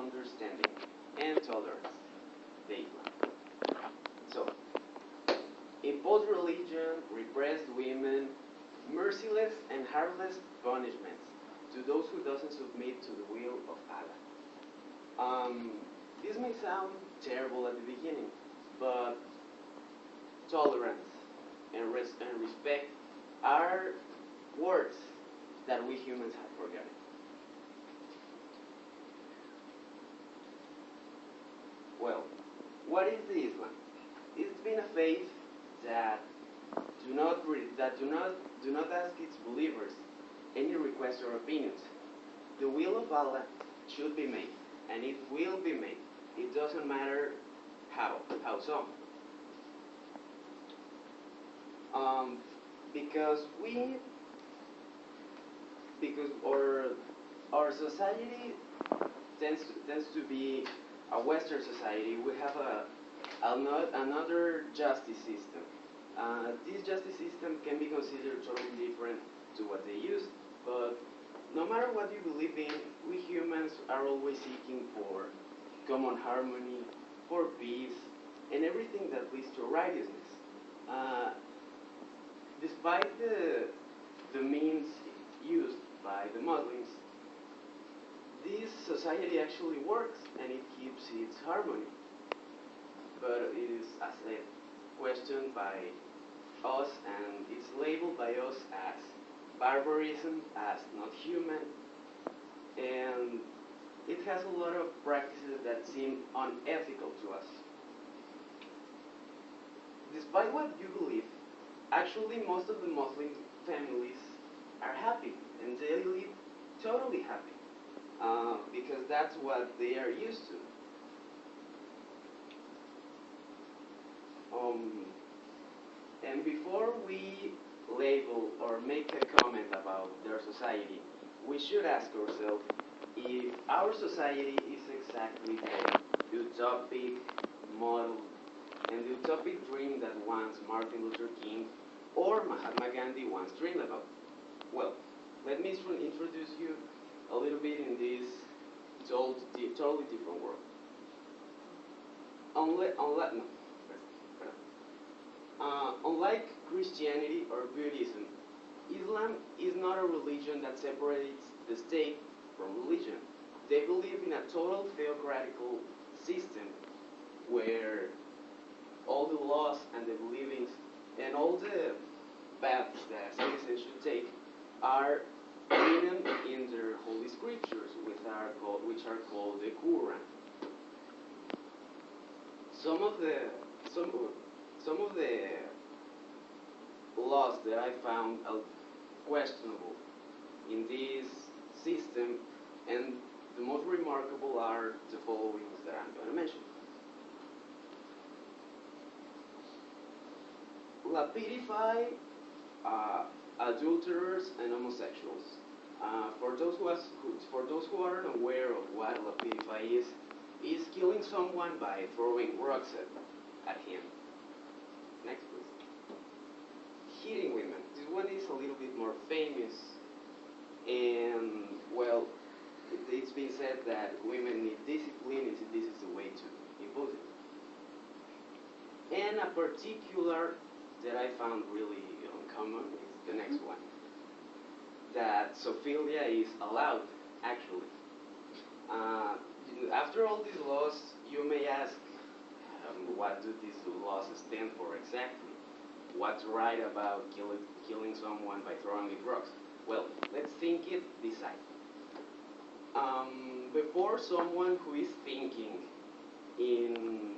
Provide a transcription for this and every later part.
understanding and tolerance, the Islam. So, imposed religion, repressed women, merciless and heartless punishments to those who doesn't submit to the will of Allah. This may sound terrible at the beginning, but tolerance and respect are words that we humans have forgotten. Well, what is the Islam? It's been a faith that do not ask its believers any requests or opinions. The will of Allah should be made, and it will be made. It doesn't matter how so. Because our society tends to be a Western society. We have another justice system. This justice system can be considered totally different to what they use, but no matter what you believe in, we humans are always seeking for common harmony, for peace, and everything that leads to righteousness. Despite the means used by the Muslims, this society actually works and it keeps its harmony. But it is, as I said, questioned by us, and it's labeled by us as barbarism, as not human, and it has a lot of practices that seem unethical to us. Despite what you believe, actually most of the Muslim families are happy, and they live totally happy, because that's what they are used to. And before we label or make a comment about their society, we should ask ourselves if our society is exactly the utopic model and the utopic dream that once Martin Luther King or Mahatma Gandhi once dreamed about. Well, let me introduce you a little bit in this totally different world. Unlike Christianity or Buddhism, Islam is not a religion that separates the state from religion. They believe in a total theocratical system where all the laws and the beliefs and all the paths that citizens should take are written in their holy scriptures, which are called the Quran. Some of the laws that I found questionable in this system, and the most remarkable are the following that I'm going to mention. Lapidify adulterers and homosexuals. For those who aren't aware of what lapidify is killing someone by throwing rocks at him. Next, please. Hitting women. This one is a little bit more famous, and well, it's been said that women need discipline, and this is the way to impose it. And a particular that I found really uncommon is the next one. That zoophilia is allowed, actually. After all these laws, you may ask, what do these laws stand for exactly? What's right about killing someone by throwing it rocks? Well, let's think it decide. Before someone who is thinking in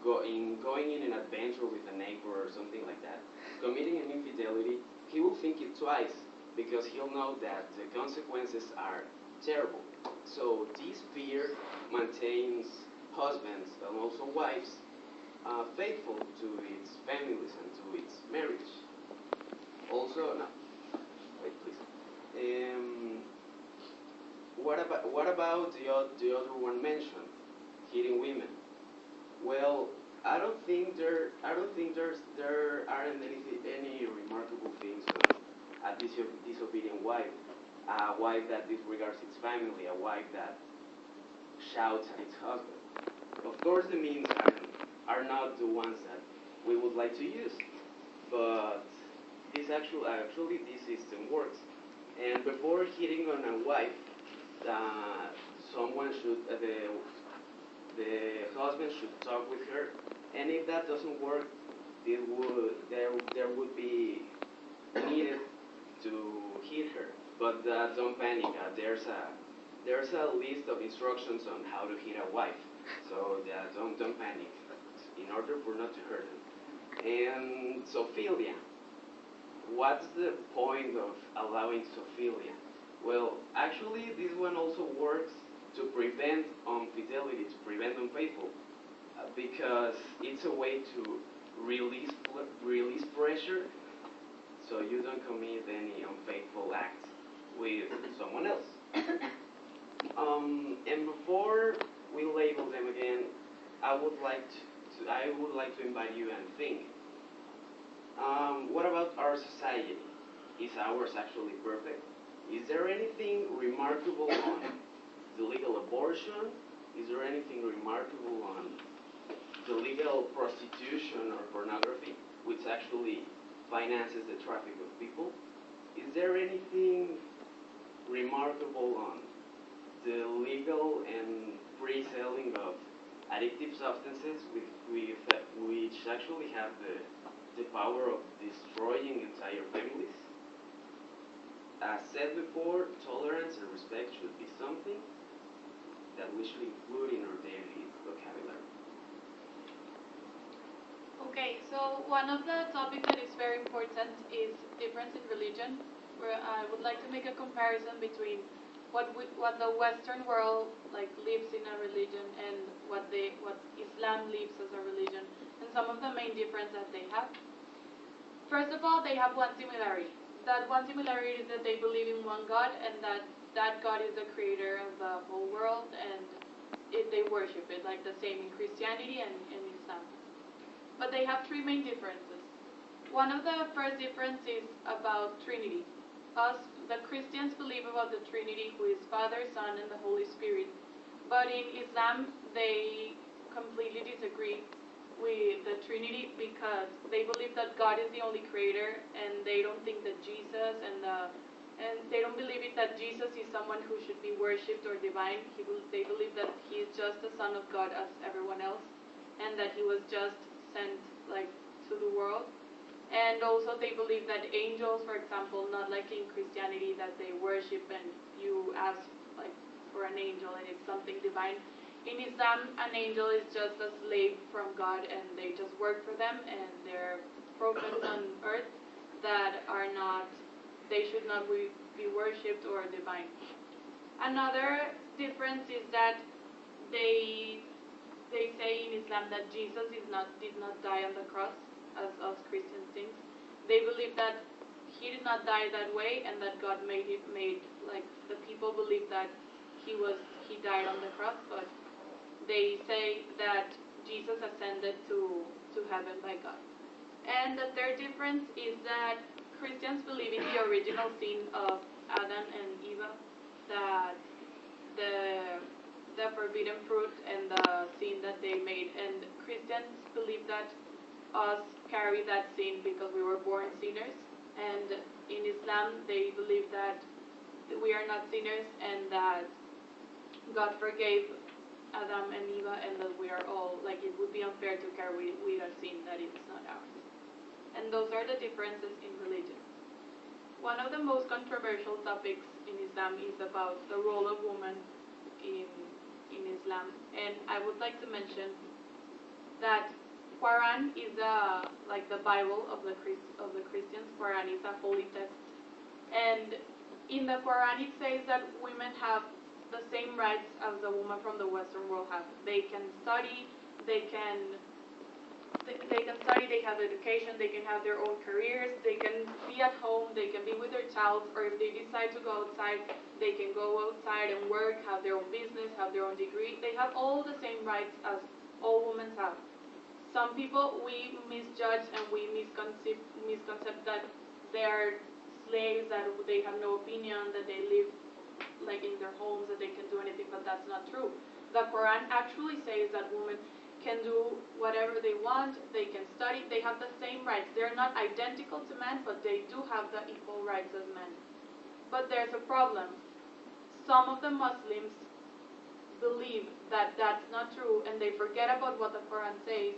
going in an adventure with a neighbor or something like that, committing an infidelity, he will think it twice because he'll know that the consequences are terrible. So this fear maintains husbands and also wives faithful to its families and to its marriage. Also, no, wait please. What about the other one mentioned, hitting women? Well, I don't think there aren't any remarkable things on a disobedient wife. a wife that disregards its family, a wife that shouts at its husband. Of course, the means are not the ones that we would like to use, but actually this system works. And before hitting on a wife, uh, someone should the husband should talk with her, and if that doesn't work, there would be needed to hit her. But don't panic. There's a list of instructions on how to hit a wife. So don't panic. In order for not to hurt them. And Sophilia. What's the point of allowing Sophilia? Well, actually, this one also works to prevent infidelity, to prevent unfaithful, because it's a way to release pressure so you don't commit any unfaithful acts with someone else. And before we label them again, I would like to invite you and think. What about our society? Is ours actually perfect? Is there anything remarkable on the legal abortion? Is there anything remarkable on the legal prostitution or pornography, which actually finances the traffic of people? Is there anything remarkable on the legal and free selling of addictive substances which actually have the power of destroying entire families? As said before, tolerance and respect should be something that we should include in our daily vocabulary. Okay, so one of the topics that is very important is difference in religion, where I would like to make a comparison between what the Western world like lives in a religion and what Islam lives as a religion, and some of the main difference that they have. First of all, they have one similarity. That one similarity is that they believe in one God, and that God is the creator of the whole world, and they worship it like the same in Christianity and in Islam. But they have three main differences. One of the first differences is about Trinity. Us, the Christians, believe about the Trinity, who is Father, Son, and the Holy Spirit. But in Islam, they completely disagree with the Trinity because they believe that God is the only creator, and they don't think that Jesus and they don't believe it that Jesus is someone who should be worshipped or divine. They believe that he is just a son of God as everyone else, and that he was just sent like to the world. And also they believe that angels, for example, not like in Christianity that they worship and you ask like for an angel and it's something divine. In Islam, an angel is just a slave from God, and they just work for them, and they're prophets on earth that are not, they should not be worshipped or divine. Another difference is that they say in Islam that Jesus did not die on the cross, as us Christians think. They believe that he did not die that way, and that God made like the people believe that he died on the cross, but they say that Jesus ascended to heaven by God. And the third difference is that Christians believe in the original sin of Adam and Eve, that the forbidden fruit and the sin that they made. And Christians believe that us carry that sin because we were born sinners. And in Islam, they believe that we are not sinners and that God forgave Adam and Eve, and that we are all, like, it would be unfair to carry with a sin that is not ours. And those are the differences in religion. One of the most controversial topics in Islam is about the role of woman in Islam, and I would like to mention that Quran is like the Bible of the Christians. Quran is a holy text, and in the Quran it says that women have the same rights as the women from the Western world have. They can study, they can study, they have education, they can have their own careers, they can be at home, they can be with their child, or if they decide to go outside, they can go outside and work, have their own business, have their own degree. They have all the same rights as all women have. Some people, we misjudge and we misconcept that they are slaves, that they have no opinion, that they live like in their homes, that they can do anything, but that's not true. The Quran actually says that women can do whatever they want, they can study, they have the same rights. They're not identical to men, but they do have the equal rights as men. But there's a problem. Some of the Muslims believe that that's not true, and they forget about what the Quran says,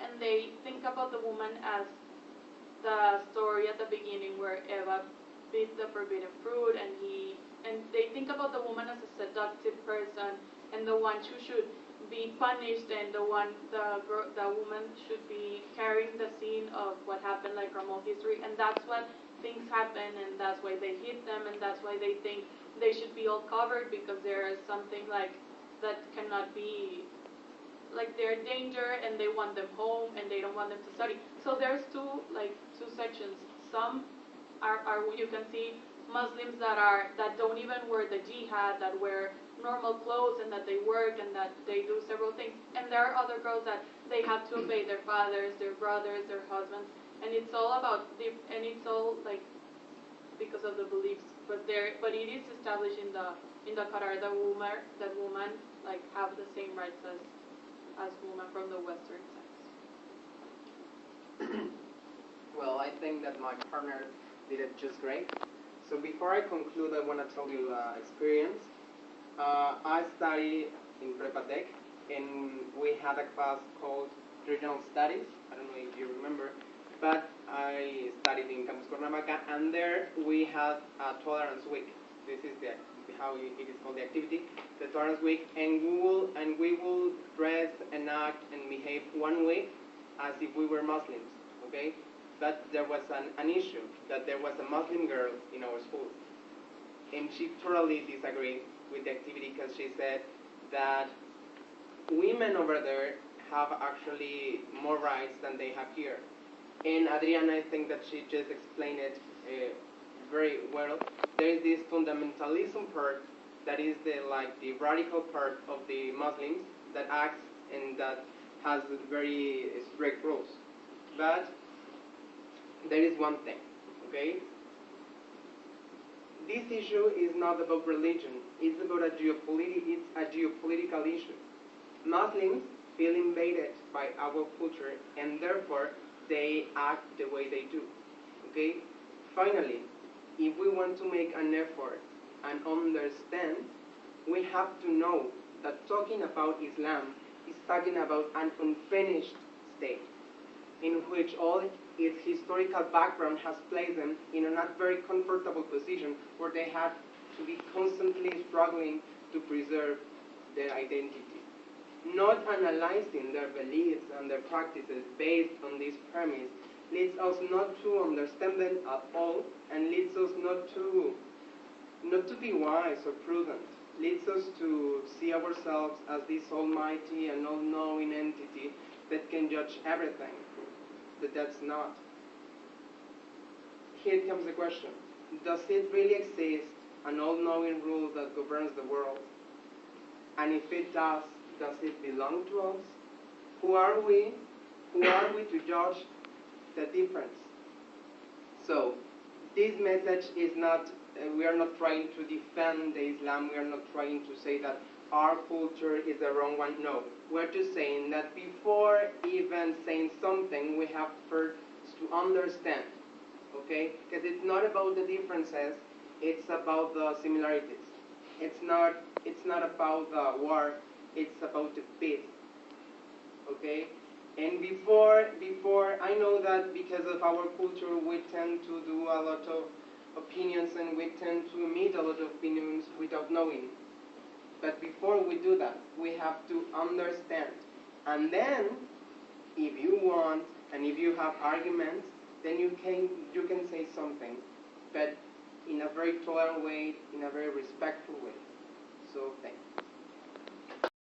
and they think about the woman as the story at the beginning where Eva bit the forbidden fruit, and they think about the woman as a seductive person, and the one who should be punished, and the woman should be carrying the scene of what happened, like from all history, and that's what things happen, and that's why they hit them, and that's why they think they should be all covered, because there is something like that cannot be, like they're in danger, and they want them home, and they don't want them to study. So there's two sections. Some are you can see Muslims that don't even wear the jihad, that wear normal clothes, and that they work, and that they do several things. And there are other girls that they have to obey their fathers, their brothers, their husbands, and it's all about and it's all like because of the beliefs. But it is established in the Quran that women like have the same rights as women from the Western sense. Well, I think that my partner did it just great. So before I conclude, I want to tell you experience. I studied in Prepa Tech, and we had a class called Regional Studies. I don't know if you remember, but I studied in Campus Cuernavaca, and there we had a tolerance week. This is how it is called, the activity, the tolerance week, and we will dress and act and behave 1 week as if we were Muslims, okay? But there was an issue, that there was a Muslim girl in our school, and she totally disagreed with the activity, because she said that women over there have actually more rights than they have here. And Adriana, I think that she just explained it very well. There is this fundamentalism part that is the radical part of the Muslims that acts and that has very strict rules. But there is one thing, okay? This issue is not about religion. It's about a geopolitical issue. Muslims feel invaded by our culture, and therefore they act the way they do. Okay? Finally, if we want to make an effort and understand, we have to know that talking about Islam is talking about an unfinished state, in which all its historical background has placed them in a not very comfortable position, where they have to be constantly struggling to preserve their identity. Not analyzing their beliefs and their practices based on this premise leads us not to understand them at all, and leads us not to be wise or prudent. Leads us to see ourselves as this almighty and all-knowing entity that can judge everything. But that's not. Here comes the question. Does it really exist an all-knowing rule that governs the world? And if it does it belong to us? Who are we? Who are we to judge the difference? So, this message is not, we are not trying to defend the Islam, we are not trying to say that our culture is the wrong one. No, we're just saying that before even saying something, we have first to understand, okay? Because it's not about the differences, it's about the similarities. It's not about the war, it's about the peace, okay? And before, I know that because of our culture, we tend to do a lot of opinions, and we tend to emit a lot of opinions without knowing. But before we do that, we have to understand. And then, if you want, and if you have arguments, then you can say something, but in a very tolerant way, in a very respectful way. So, thank you.